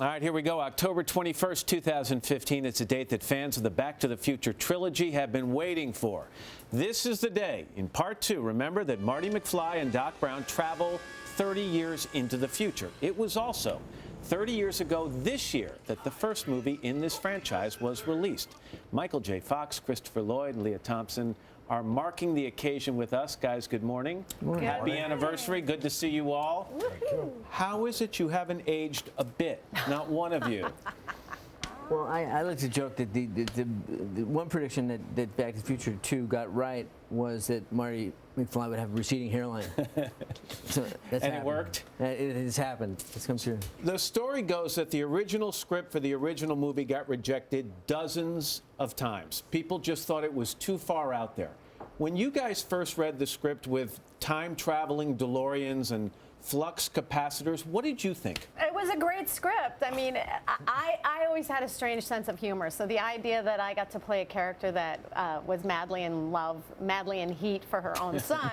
All right, here we go. October 21st, 2015. It's a date that fans of the Back to the Future trilogy have been waiting for. This is the day, in part 2, remember that Marty McFly and Doc Brown travel 30 years into the future. It was also 30 years ago this year that the first movie in this franchise was released. Michael J. Fox, Christopher Lloyd, and Lea Thompson are marking the occasion with us. Guys, good morning. Morning. Happy anniversary. Good to see you all. How is it you haven't aged a bit? Not one of you. Well, I like to joke that the one prediction that Back to the Future 2 got right was that Marty McFly would have a receding hairline. So that's And happened. it worked? It has happened. It's come true. The story goes that the original script for the original movie got rejected dozens of times. People just thought it was too far out there. When you guys first read the script with time-traveling DeLoreans and flux capacitors, what did you think? It was a great script. I mean, I always had a strange sense of humor. So the idea that I got to play a character that was madly in love, madly in heat for her own son.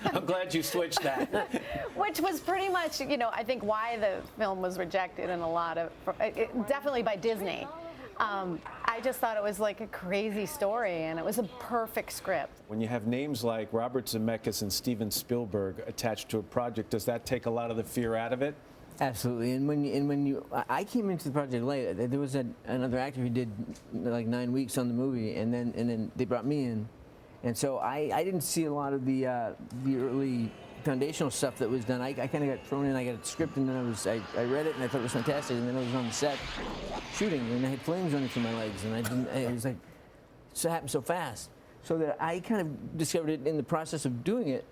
I'm glad you switched that. Which was pretty much, you know, I think why the film was rejected in a lot of, definitely by Disney. I just thought it was like a crazy story, and it was a perfect script. When you have names like Robert Zemeckis and Steven Spielberg attached to a project, does that take a lot of the fear out of it? Absolutely. And I came into the project late. There was another actor who did like 9 weeks on the movie, and then they brought me in, and so I didn't see a lot of the early foundational stuff that was done. I kind of got thrown in. I got a script, and then I read it, and I thought it was fantastic. And then I was on the set shooting, and I had flames running through my legs, and it was like, it happened so fast. So that I kind of discovered it in the process of doing it.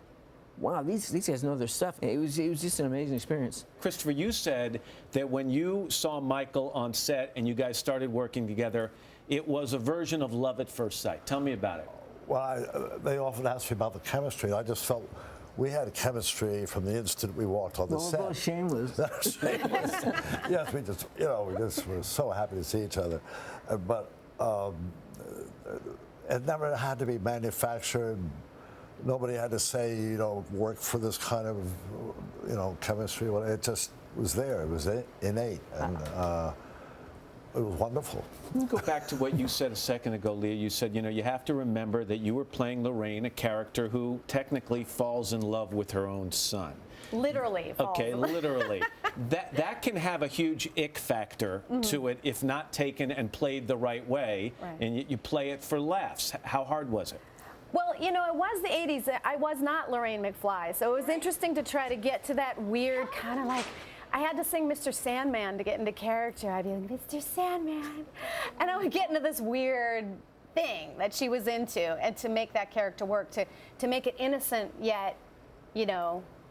Wow, these guys know their stuff. It was just an amazing experience. Christopher, you said that when you saw Michael on set and you guys started working together, it was a version of love at first sight. Tell me about it. Well, they often ask me about the chemistry. I just felt we had a chemistry from the instant we walked on the set. We're both shameless. Shameless. Yes, we just were so happy to see each other. But it never had to be manufactured. Nobody had to say, work for this kind of, chemistry. It just was there. It was innate, and it was wonderful. Go back to what you said a second ago, Lea. You said, you have to remember that you were playing Lorraine, a character who technically falls in love with her own son. Literally. Okay, literally. That can have a huge ick factor to it if not taken and played the right way, and you play it for laughs. How hard was it? Well, it was the 80s. I was not Lorraine McFly, so it was interesting to try to get to that weird kind of like, I had to sing Mr. Sandman to get into character. I'd be like, Mr. Sandman. And I would get into this weird thing that she was into, and to make that character work, to make it innocent yet,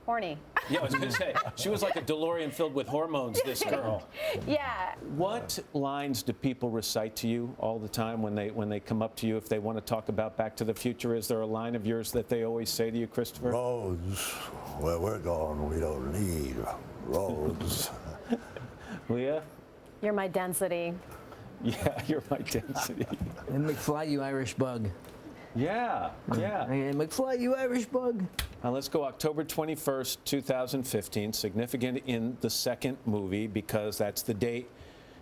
horny. Yeah, I was going to say, she was like a DeLorean filled with hormones, this girl. Yeah. What lines do people recite to you all the time when they come up to you if they want to talk about Back to the Future? Is there a line of yours that they always say to you, Christopher? Roads, where we're going, we don't need roads. Lea? You're my density. Yeah, you're my density. And McFly, you Irish bug. Yeah. And McFly, you Irish bug. Now let's go October 21st, 2015, significant in the second movie because that's the date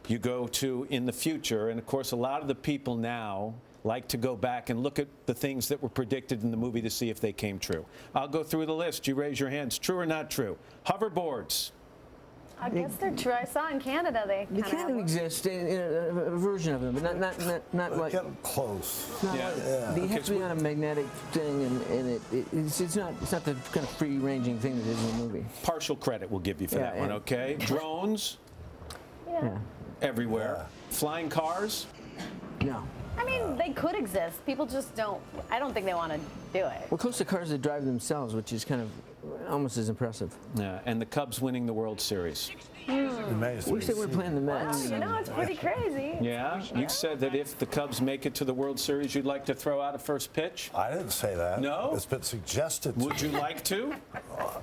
you go to in the future. And of course, a lot of the people now like to go back and look at the things that were predicted in the movie to see if they came true. I'll go through the list. You raise your hands. True or not true? Hoverboards. I guess they're true. I saw in Canada they kind of exist in a version of them, but not like. Getting close. They have to be on a magnetic thing, and it's not the kind of free-ranging thing that is in the movie. Partial credit we'll give you for that one, okay? Drones. Yeah. Everywhere. Yeah. Flying cars. No. I mean, they could exist. People just don't. I don't think they want to do it. We're close to cars that drive themselves, which is kind of almost as impressive. Yeah, and the Cubs winning the World Series. Amazing. We said we're playing the Mets. It's pretty crazy. Yeah? You said that if the Cubs make it to the World Series, you'd like to throw out a first pitch? I didn't say that. No? It's been suggested to Would you like to?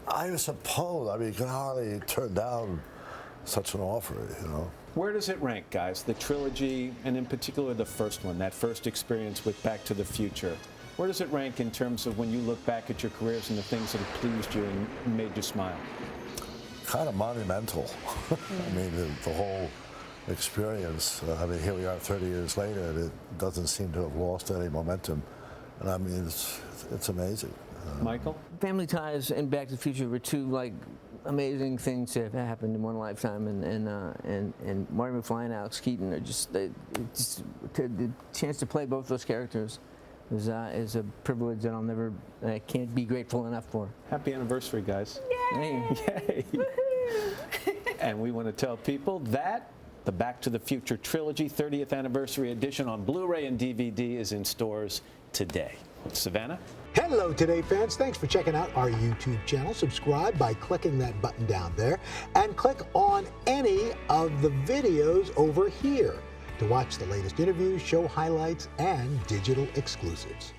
I suppose. I mean, you can hardly turn down such an offer, Where does it rank, guys? The trilogy, and in particular the first one, that first experience with Back to the Future. Where does it rank in terms of when you look back at your careers and the things that have pleased you and made you smile? kind of monumental. I mean, the whole experience. I mean, here we are 30 years later, and it doesn't seem to have lost any momentum. And I mean, it's amazing. Michael? Family Ties and Back to the Future were two like amazing things that have happened in one lifetime, and Marty McFly and Alex Keaton are just the chance to play both those characters is a privilege that I can't be grateful enough for. Happy anniversary, guys. Yay! Yay. And we want to tell people that the Back to the Future trilogy 30th anniversary edition on Blu-ray and DVD is in stores today. Savannah? Hello, Today fans. Thanks for checking out our YouTube channel. Subscribe by clicking that button down there and click on any of the videos over here to watch the latest interviews, show highlights, and digital exclusives.